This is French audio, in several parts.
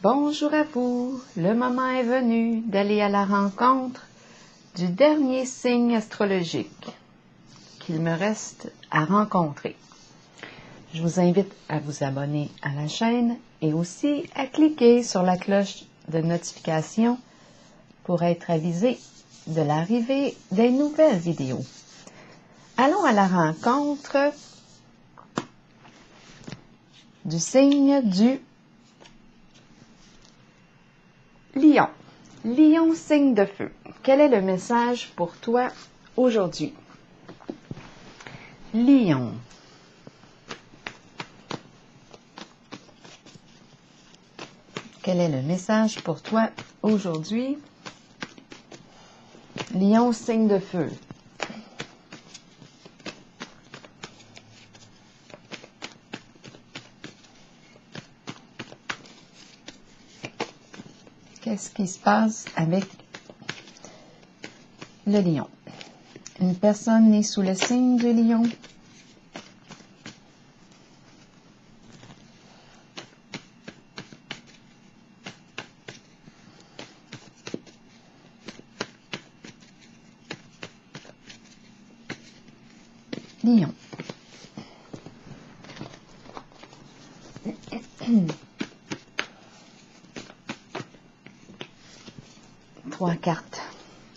Bonjour à vous, le moment est venu d'aller à la rencontre du dernier signe astrologique qu'il me reste à rencontrer. Je vous invite à vous abonner à la chaîne et aussi à cliquer sur la cloche de notification pour être avisé de l'arrivée des nouvelles vidéos. Allons à la rencontre du signe du Lion. Lion, signe de feu. Quel est le message pour toi aujourd'hui? Lion. Quel est le message pour toi aujourd'hui? Lion, signe de feu. Qu'est-ce qui se passe avec le lion? Une personne née sous le signe du lion. Lion. Trois cartes.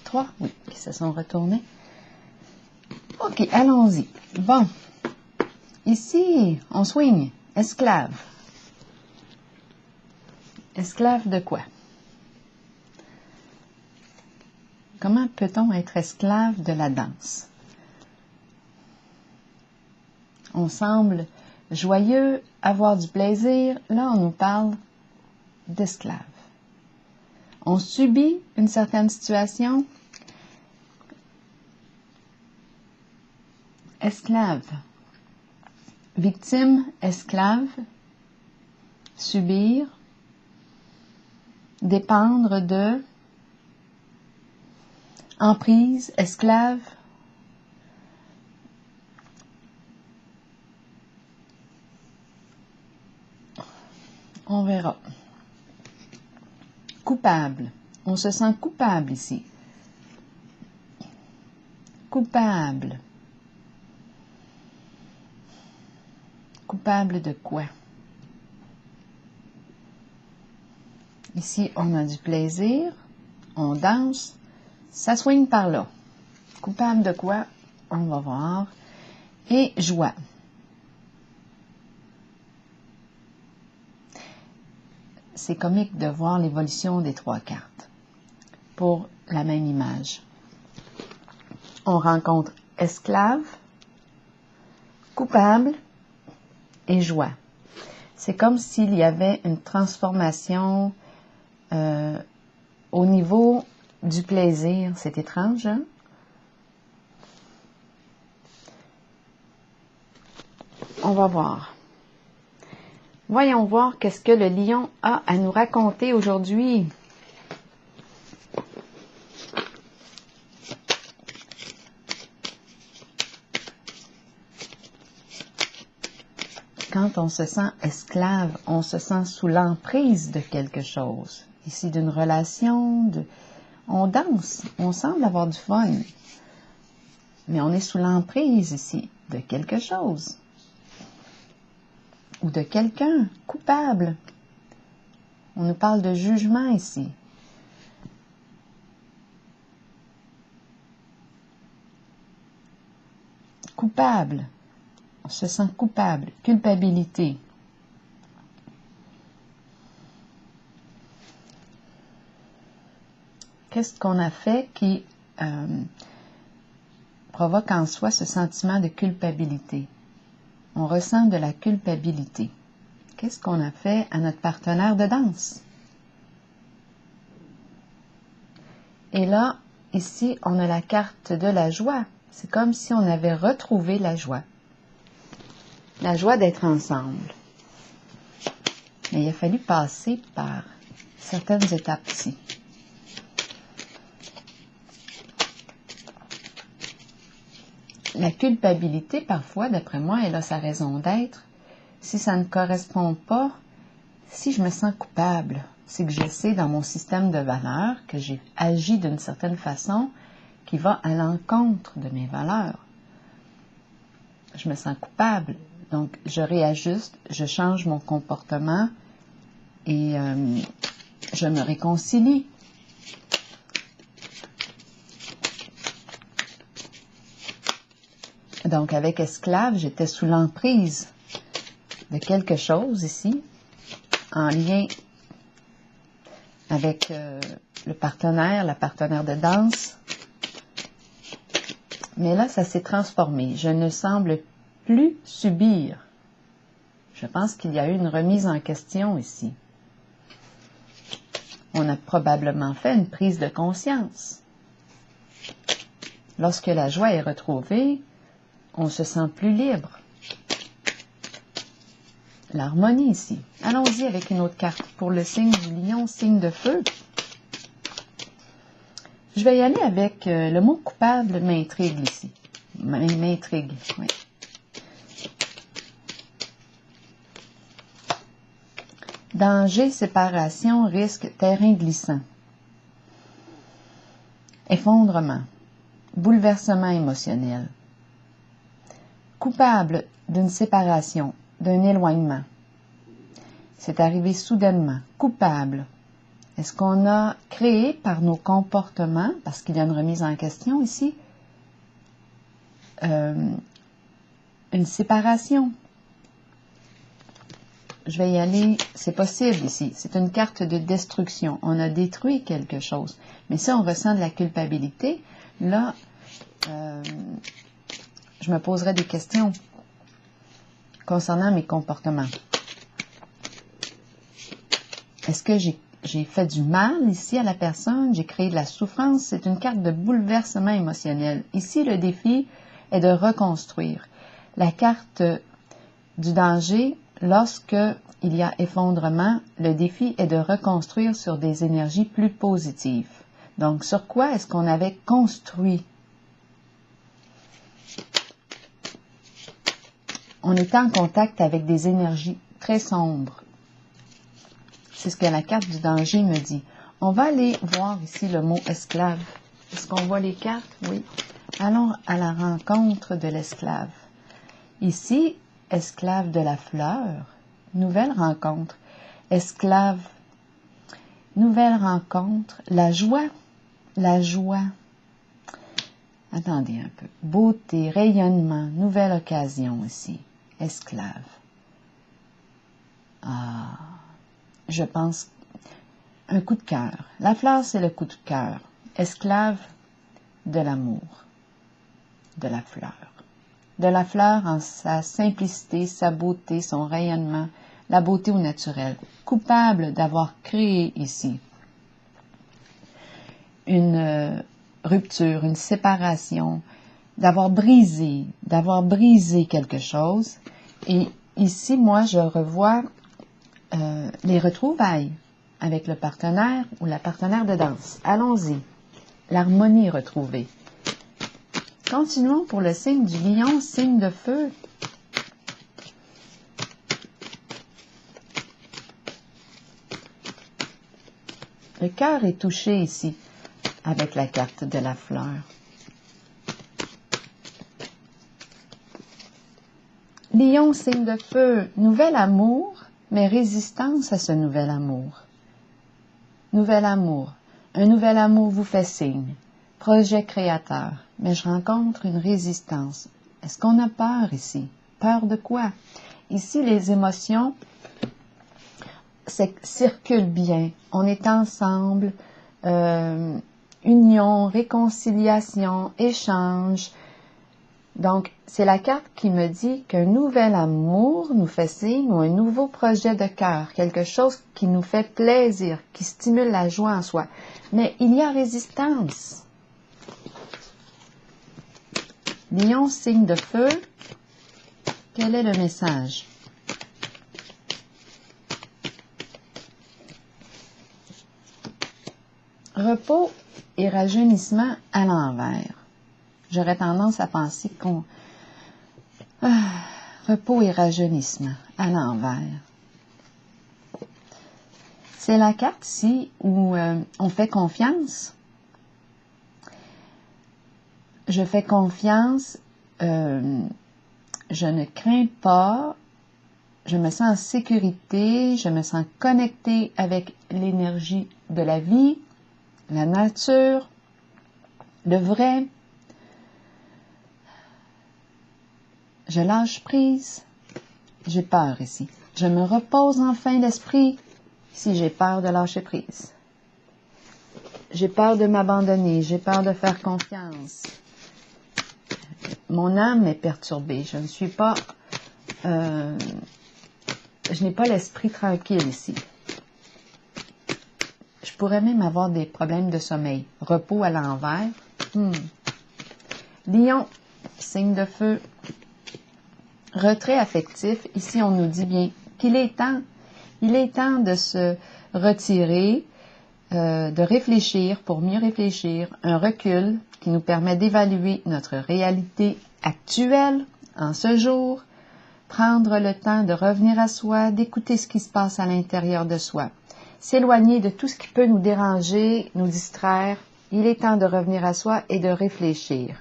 Trois, oui, qui se sont retournées. Ok, allons-y. Bon. Ici, on swing. Esclave. Esclave de quoi? Comment peut-on être esclave de la danse? On semble joyeux, avoir du plaisir. Là, on nous parle d'esclave. On subit une certaine situation. Esclave. Victime, esclave. Subir. Dépendre de. Emprise, esclave. On verra. Coupable. On se sent coupable ici. Coupable. Coupable de quoi? Ici, on a du plaisir. On danse. Ça swing par là. Coupable de quoi? On va voir. Et joie. C'est comique de voir l'évolution des trois cartes pour la même image. On rencontre esclave, coupable et joie. C'est comme s'il y avait une transformation au niveau du plaisir. C'est étrange, hein? On va voir. Voyons voir qu'est-ce que le lion a à nous raconter aujourd'hui. Quand on se sent esclave, on se sent sous l'emprise de quelque chose. Ici, d'une relation, on danse, on semble avoir du fun. Mais on est sous l'emprise ici de quelque chose. Ou de quelqu'un coupable. On nous parle de jugement ici. Coupable. On se sent coupable. Culpabilité. Qu'est-ce qu'on a fait qui provoque en soi ce sentiment de culpabilité? On ressent de la culpabilité. Qu'est-ce qu'on a fait à notre partenaire de danse? Et là, ici, on a la carte de la joie. C'est comme si on avait retrouvé la joie. La joie d'être ensemble. Mais il a fallu passer par certaines étapes ici. La culpabilité, parfois, d'après moi, elle a sa raison d'être. Si ça ne correspond pas, Si je me sens coupable, c'est que je sais dans mon système de valeurs que j'ai agi d'une certaine façon qui va à l'encontre de mes valeurs. Je me sens coupable, donc je réajuste, je change mon comportement et je me réconcilie. Donc avec esclave, j'étais sous l'emprise de quelque chose ici, en lien avec le partenaire, la partenaire de danse. Mais là, ça s'est transformé. Je ne semble plus subir. Je pense qu'il y a eu une remise en question ici. On a probablement fait une prise de conscience. Lorsque la joie est retrouvée, on se sent plus libre. L'harmonie ici. Allons-y avec une autre carte. Pour le signe du lion, signe de feu. Je vais y aller avec le mot coupable m'intrigue ici. M'intrigue, oui. Danger, séparation, risque, terrain glissant. Effondrement. Bouleversement émotionnel. Coupable d'une séparation, d'un éloignement. C'est arrivé soudainement. Coupable. Est-ce qu'on a créé par nos comportements, parce qu'il y a une remise en question ici, une séparation? Je vais y aller, c'est possible ici. C'est une carte de destruction. On a détruit quelque chose. Mais si on ressent de la culpabilité, là, je me poserai des questions concernant mes comportements. Est-ce que j'ai fait du mal ici à la personne? J'ai créé de la souffrance? C'est une carte de bouleversement émotionnel. Ici, le défi est de reconstruire. La carte du danger, lorsque il y a effondrement, le défi est de reconstruire sur des énergies plus positives. Donc, sur quoi est-ce qu'on avait construit? On était en contact avec des énergies très sombres. C'est ce que la carte du danger me dit. On va aller voir ici le mot esclave. Est-ce qu'on voit les cartes? Oui. Allons à la rencontre de l'esclave. Ici, esclave de la fleur. Nouvelle rencontre. Esclave. Nouvelle rencontre. La joie. La joie. Attendez un peu. Beauté, rayonnement, nouvelle occasion ici. Esclave. Ah, je pense, un coup de cœur. La fleur, c'est le coup de cœur. Esclave de l'amour, de la fleur. De la fleur en sa simplicité, sa beauté, son rayonnement, la beauté au naturel. Coupable d'avoir créé ici une rupture, une séparation, d'avoir brisé quelque chose. Et ici, moi, je revois les retrouvailles avec le partenaire ou la partenaire de danse. Allons-y. L'harmonie retrouvée. Continuons pour le signe du lion, signe de feu. Le cœur est touché ici avec la carte de la fleur. Lion, signe de feu, nouvel amour, mais résistance à ce nouvel amour. Nouvel amour. Un nouvel amour vous fait signe. Projet créateur. Mais je rencontre une résistance. Est-ce qu'on a peur ici? Peur de quoi? Ici, les émotions circulent bien. On est ensemble. Union, réconciliation, échange. Donc, c'est la carte qui me dit qu'un nouvel amour nous fait signe ou un nouveau projet de cœur, quelque chose qui nous fait plaisir, qui stimule la joie en soi. Mais il y a résistance. Lion, signe de feu, quel est le message? Repos et rajeunissement à l'envers. J'aurais tendance à penser qu'on... repos et rajeunissement à l'envers. C'est la carte ici où on fait confiance. Je fais confiance, je ne crains pas, je me sens en sécurité, je me sens connectée avec l'énergie de la vie, la nature, le vrai. Je lâche prise. J'ai peur ici. Je me repose enfin l'esprit si j'ai peur de lâcher prise. J'ai peur de m'abandonner, j'ai peur de faire confiance. Mon âme est perturbée. Je ne suis pas... je n'ai pas l'esprit tranquille ici. Je pourrais même avoir des problèmes de sommeil. Repos à l'envers. Lion, signe de feu. Retrait affectif. Ici, on nous dit bien qu'il est temps. Il est temps de se retirer, de réfléchir pour mieux réfléchir. Un recul qui nous permet d'évaluer notre réalité actuelle en ce jour. Prendre le temps de revenir à soi, d'écouter ce qui se passe à l'intérieur de soi. S'éloigner de tout ce qui peut nous déranger, nous distraire. Il est temps de revenir à soi et de réfléchir.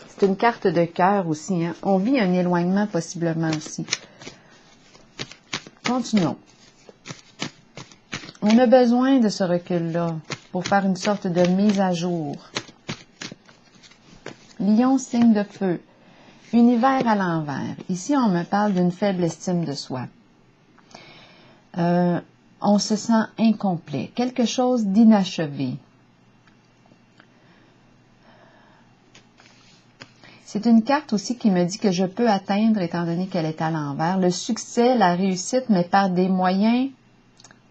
C'est une carte de cœur aussi. Hein? On vit un éloignement possiblement aussi. Continuons. On a besoin de ce recul-là pour faire une sorte de mise à jour. Lion, signe de feu. Univers à l'envers. Ici, on me parle d'une faible estime de soi. On se sent incomplet, quelque chose d'inachevé. C'est une carte aussi qui me dit que je peux atteindre, étant donné qu'elle est à l'envers, le succès, la réussite, mais par des moyens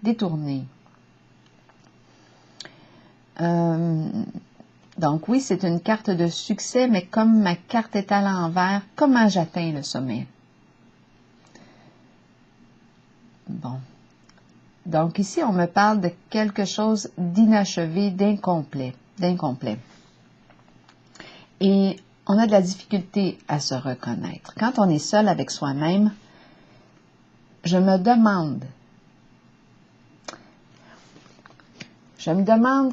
détournés. Donc oui, c'est une carte de succès, mais comme ma carte est à l'envers, comment j'atteins le sommet? Bon. Donc ici, on me parle de quelque chose d'inachevé, d'incomplet. Et on a de la difficulté à se reconnaître. Quand on est seul avec soi-même, je me demande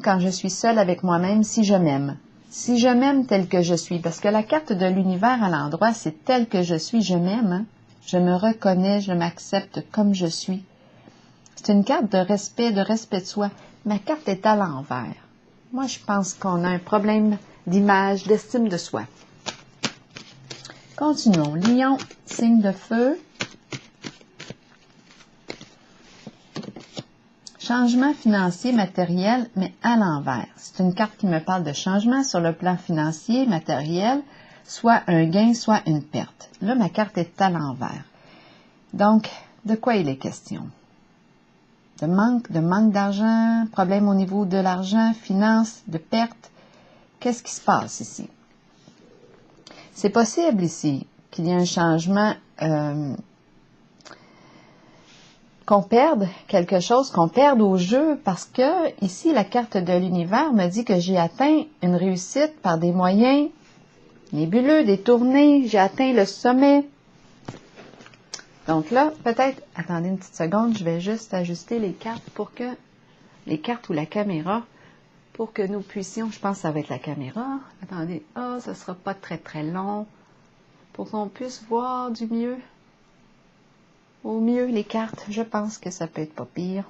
quand je suis seule avec moi-même si je m'aime. Si je m'aime tel que je suis. Parce que la carte de l'univers à l'endroit, c'est tel que je suis, je m'aime. Hein? Je me reconnais, je m'accepte comme je suis. C'est une carte de respect de soi. Ma carte est à l'envers. Moi, je pense qu'on a un problème d'image, d'estime de soi. Continuons. Lion, signe de feu. Changement financier, matériel, mais à l'envers. C'est une carte qui me parle de changement sur le plan financier, matériel, soit un gain, soit une perte. Là, ma carte est à l'envers. Donc, de quoi il est question? De manque d'argent, problème au niveau de l'argent, finances, de perte. Qu'est-ce qui se passe ici? C'est possible ici qu'il y ait un changement, qu'on perde quelque chose, qu'on perde au jeu, parce que ici, la carte de l'univers me dit que j'ai atteint une réussite par des moyens nébuleux, détournés, j'ai atteint le sommet. Donc là, peut-être, attendez une petite seconde, je vais juste ajuster les cartes ou la caméra, pour que nous puissions, je pense que ça va être la caméra, attendez, ça sera pas très très long, pour qu'on puisse voir du mieux, au mieux les cartes, je pense que ça peut être pas pire.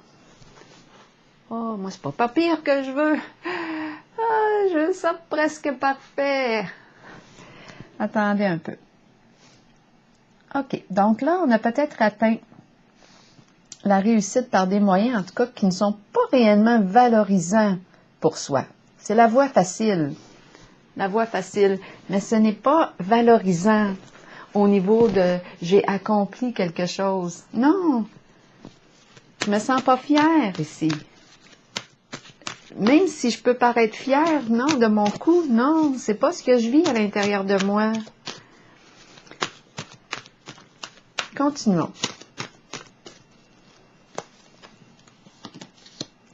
Oh, moi c'est pas pire que je veux, je veux ça presque parfait. Attendez un peu. OK, donc là, on a peut-être atteint la réussite par des moyens, en tout cas, qui ne sont pas réellement valorisants pour soi. C'est la voie facile, mais ce n'est pas valorisant au niveau de « j'ai accompli quelque chose ». Non, je me sens pas fière ici. Même si je peux paraître fière, non, de mon coup, non, c'est pas ce que je vis à l'intérieur de moi. Continuons.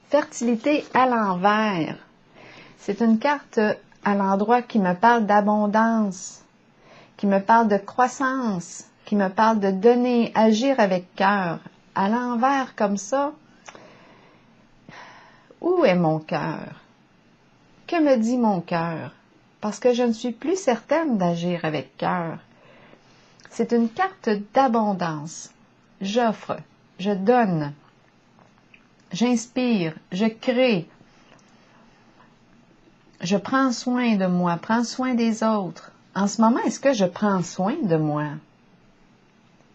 Fertilité à l'envers. C'est une carte à l'endroit qui me parle d'abondance, qui me parle de croissance, qui me parle de donner, agir avec cœur. À l'envers comme ça, Où est mon cœur? Que me dit mon cœur? Parce que je ne suis plus certaine d'agir avec cœur. C'est une carte d'abondance. J'offre, je donne, j'inspire, je crée. Je prends soin de moi, prends soin des autres. En ce moment, est-ce que je prends soin de moi?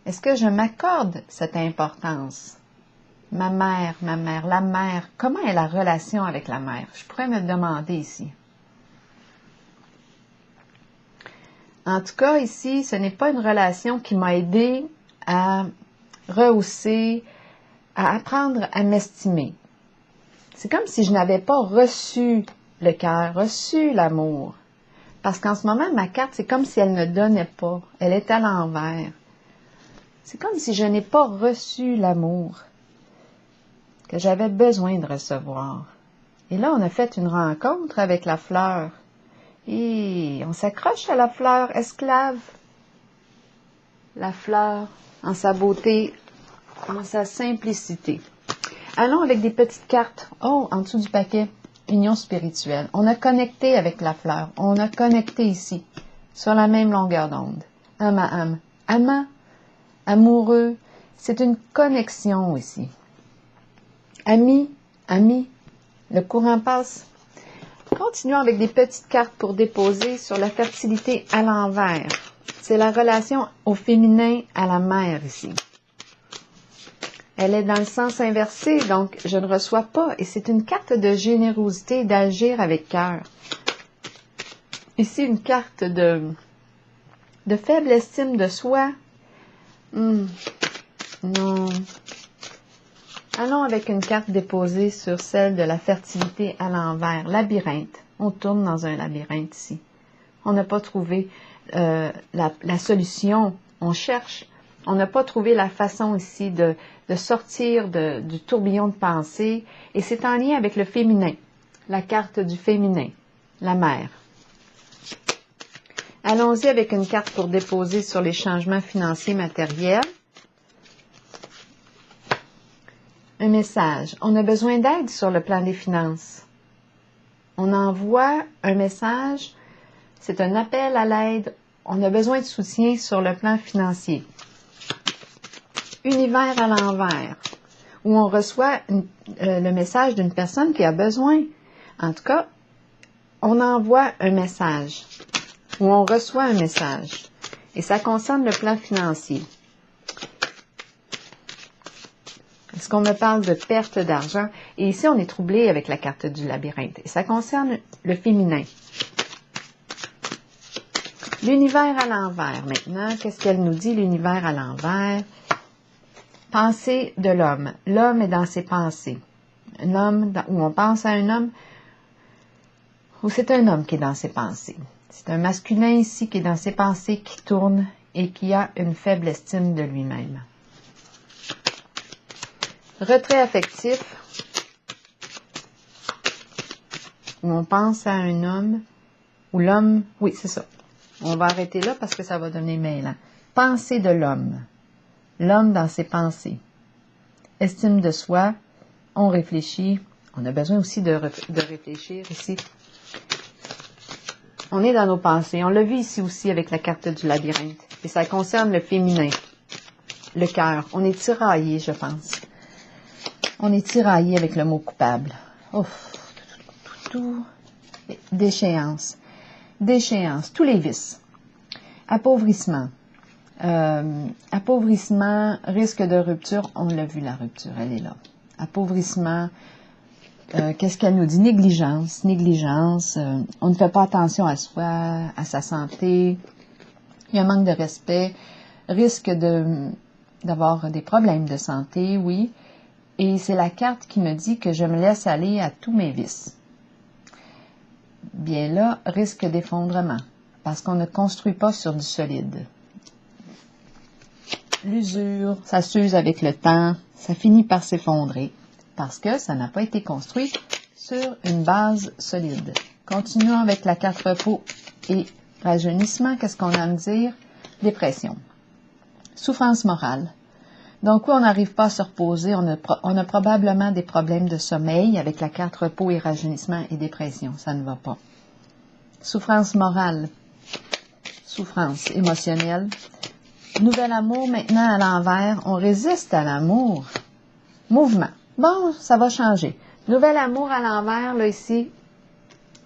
Est-ce que je m'accorde cette importance? Ma mère, la mère, comment est la relation avec la mère? Je pourrais me le demander ici. En tout cas, ici, ce n'est pas une relation qui m'a aidé à rehausser, à apprendre à m'estimer. C'est comme si je n'avais pas reçu le cœur, reçu l'amour. Parce qu'en ce moment, ma carte, c'est comme si elle ne donnait pas. Elle est à l'envers. C'est comme si je n'ai pas reçu l'amour que j'avais besoin de recevoir. Et là, on a fait une rencontre avec la fleur. Et on s'accroche à la fleur esclave. La fleur en sa beauté, en sa simplicité. Allons avec des petites cartes. Oh, en dessous du paquet, union spirituelle. On a connecté avec la fleur. On a connecté ici, sur la même longueur d'onde. Âme à âme. Amant, amoureux, c'est une connexion ici. Ami, le courant passe. Continuons avec des petites cartes pour déposer sur la fertilité à l'envers. C'est la relation au féminin à la mère ici. Elle est dans le sens inversé, donc je ne reçois pas. Et c'est une carte de générosité, d'agir avec cœur. Ici, une carte de faible estime de soi. Non. Allons avec une carte déposée sur celle de la fertilité à l'envers. Labyrinthe. On tourne dans un labyrinthe ici. On n'a pas trouvé la solution. On cherche. On n'a pas trouvé la façon ici de sortir du tourbillon de pensée. Et c'est en lien avec le féminin. La carte du féminin. La mère. Allons-y avec une carte pour déposer sur les changements financiers matériels. Un message. On a besoin d'aide sur le plan des finances. On envoie un message. C'est un appel à l'aide. On a besoin de soutien sur le plan financier. Univers à l'envers, où on reçoit le message d'une personne qui a besoin. En tout cas, on envoie un message, ou on reçoit un message. Et ça concerne le plan financier. Est-ce qu'on me parle de perte d'argent? Et ici, on est troublé avec la carte du labyrinthe. Et ça concerne le féminin. L'univers à l'envers. Maintenant, qu'est-ce qu'elle nous dit, l'univers à l'envers? Pensée de l'homme. L'homme est dans ses pensées. Un homme, où on pense à un homme, ou c'est un homme qui est dans ses pensées. C'est un masculin ici qui est dans ses pensées, qui tourne et qui a une faible estime de lui-même. Retrait affectif, où on pense à un homme, ou l'homme, oui, c'est ça. On va arrêter là parce que ça va donner mêlant. Pensée de l'homme. L'homme dans ses pensées. Estime de soi, on réfléchit. On a besoin aussi de réfléchir ici. On est dans nos pensées. On l'a vu ici aussi avec la carte du labyrinthe. Et ça concerne le féminin. Le cœur. On est tiraillé, je pense. On est tiraillé avec le mot coupable. Ouf, tout. Déchéance. Déchéance. Tous les vices. Appauvrissement. Appauvrissement, risque de rupture. On l'a vu, la rupture, elle est là. Appauvrissement. Qu'est-ce qu'elle nous dit? Négligence. Négligence. On ne fait pas attention à soi, à sa santé. Il y a un manque de respect. Risque d'avoir des problèmes de santé, oui. Et c'est la carte qui me dit que je me laisse aller à tous mes vices. Bien là, risque d'effondrement, parce qu'on ne construit pas sur du solide. L'usure, ça s'use avec le temps, ça finit par s'effondrer, parce que ça n'a pas été construit sur une base solide. Continuons avec la carte repos et rajeunissement. Qu'est-ce qu'on a à me dire? Dépression. Souffrance morale. Donc oui, on n'arrive pas à se reposer, on a probablement des problèmes de sommeil avec la carte repos et rajeunissement et dépression, ça ne va pas. Souffrance morale, souffrance émotionnelle. Nouvel amour maintenant à l'envers, on résiste à l'amour. Mouvement, bon, ça va changer. Nouvel amour à l'envers, là ici,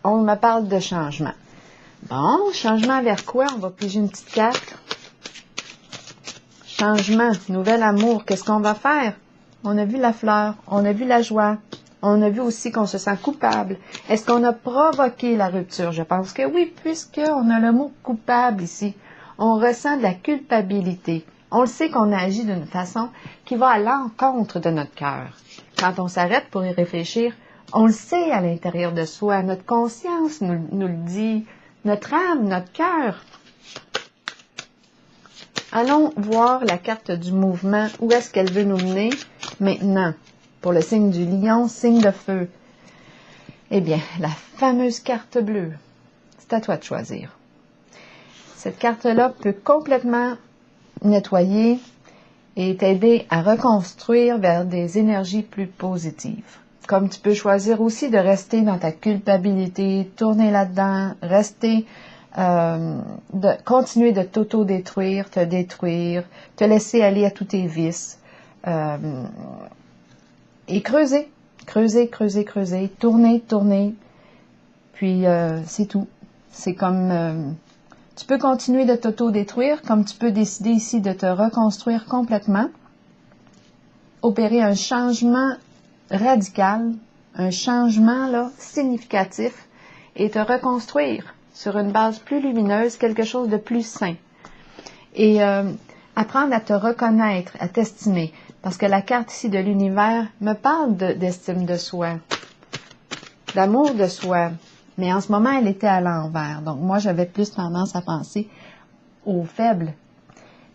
on me parle de changement. Bon, changement vers quoi? On va piger une petite carte. Changement, nouvel amour, qu'est-ce qu'on va faire? On a vu la fleur, on a vu la joie, on a vu aussi qu'on se sent coupable. Est-ce qu'on a provoqué la rupture? Je pense que oui, puisqu'on a le mot coupable ici. On ressent de la culpabilité. On le sait qu'on agit d'une façon qui va à l'encontre de notre cœur. Quand on s'arrête pour y réfléchir, on le sait à l'intérieur de soi. Notre conscience nous le dit, notre âme, notre cœur. Allons voir la carte du mouvement. Où est-ce qu'elle veut nous mener maintenant? Pour le signe du lion, signe de feu. Eh bien, la fameuse carte bleue. C'est à toi de choisir. Cette carte-là peut complètement nettoyer et t'aider à reconstruire vers des énergies plus positives. Comme tu peux choisir aussi de rester dans ta culpabilité, tourner là-dedans, continuer de t'auto-détruire, te laisser aller à tous tes vices, et creuser, tourner, puis c'est tout. C'est comme, tu peux continuer de t'auto-détruire, comme tu peux décider ici de te reconstruire complètement, opérer un changement radical, un changement là significatif, et te reconstruire sur une base plus lumineuse, quelque chose de plus sain. Et apprendre à te reconnaître, à t'estimer. Parce que la carte ici de l'univers me parle d'estime de soi, d'amour de soi. Mais en ce moment, elle était à l'envers. Donc moi, j'avais plus tendance à penser aux faibles,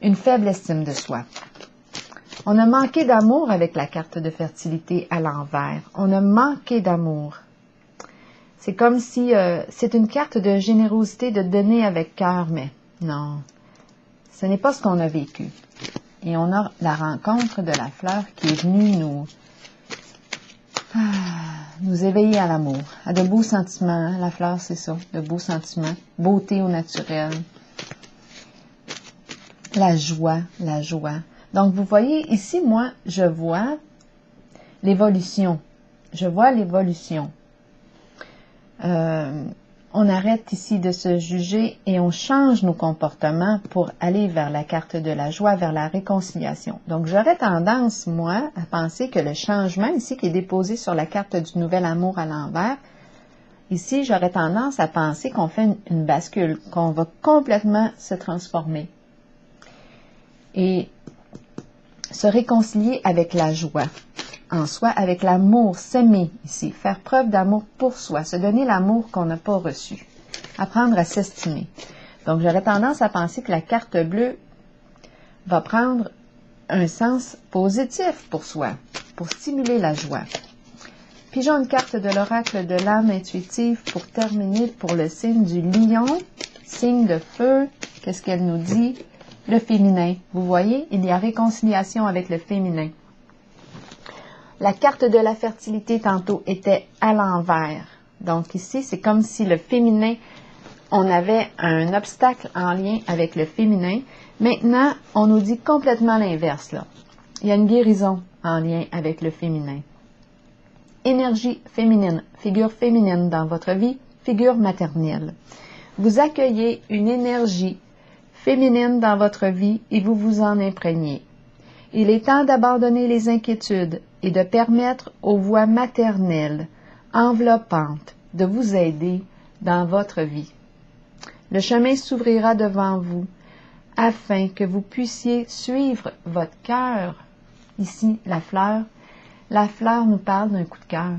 une faible estime de soi. On a manqué d'amour avec la carte de fertilité à l'envers. On a manqué d'amour. C'est comme si c'est une carte de générosité, de donner avec cœur, mais non, ce n'est pas ce qu'on a vécu. Et on a la rencontre de la fleur qui est venue nous éveiller à l'amour, à de beaux sentiments. La fleur, c'est ça, de beaux sentiments, beauté au naturel, la joie. Donc, vous voyez, ici, moi, je vois l'évolution. On arrête ici de se juger et on change nos comportements pour aller vers la carte de la joie, vers la réconciliation. Donc, j'aurais tendance, moi, à penser que le changement ici qui est déposé sur la carte du nouvel amour à l'envers, ici, j'aurais tendance à penser qu'on fait une bascule, qu'on va complètement se transformer et se réconcilier avec la joie en soi, avec l'amour, s'aimer ici, faire preuve d'amour pour soi, se donner l'amour qu'on n'a pas reçu, apprendre à s'estimer. Donc, j'aurais tendance à penser que la carte bleue va prendre un sens positif pour soi, pour stimuler la joie. Pigeons une carte de l'oracle de l'âme intuitive pour terminer pour le signe du lion, signe de feu. Qu'est-ce qu'elle nous dit? Le féminin. Vous voyez, il y a réconciliation avec le féminin. La carte de la fertilité, tantôt, était à l'envers. Donc ici, c'est comme si le féminin, on avait un obstacle en lien avec le féminin. Maintenant, on nous dit complètement l'inverse, là. Il y a une guérison en lien avec le féminin. Énergie féminine, figure féminine dans votre vie, figure maternelle. Vous accueillez une énergie féminine dans votre vie et vous vous en imprégnez. Il est temps d'abandonner les inquiétudes et de permettre aux voix maternelles, enveloppantes, de vous aider dans votre vie. Le chemin s'ouvrira devant vous afin que vous puissiez suivre votre cœur. Ici, la fleur nous parle d'un coup de cœur.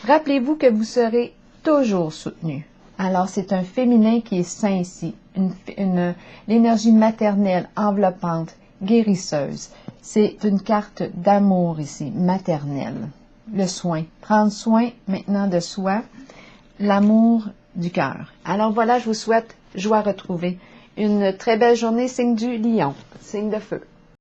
Rappelez-vous que vous serez toujours soutenu. Alors, c'est un féminin qui est sain ici, l'énergie maternelle, enveloppante, guérisseuse. C'est une carte d'amour ici, maternelle. Le soin. Prendre soin maintenant de soi, l'amour du cœur. Alors voilà, je vous souhaite joie retrouvée. Une très belle journée, signe du lion, signe de feu.